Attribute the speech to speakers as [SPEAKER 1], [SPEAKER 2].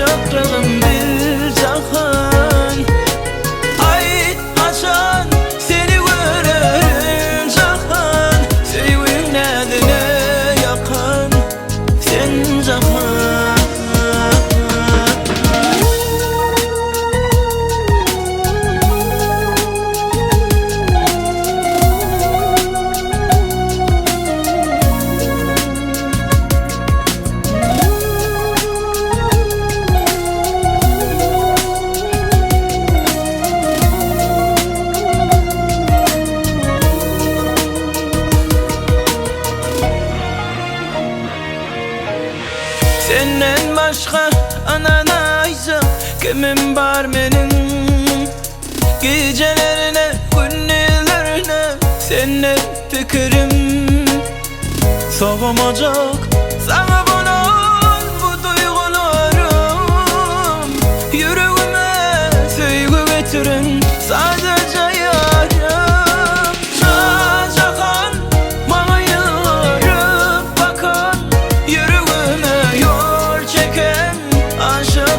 [SPEAKER 1] yaprağım bir cahan. Ay açan seni görürüm cahan. Sevgin nedine yakan sen cahan. Senden başka ananayca kimim var benim? Gecelerine, günlerine seninle fikrim soğumayacak. Sana bunun bu duygularım yüreğime sevgi getirin sadece yarım. Çacakan bana yarıp bakan yüreğime yol çeken aşık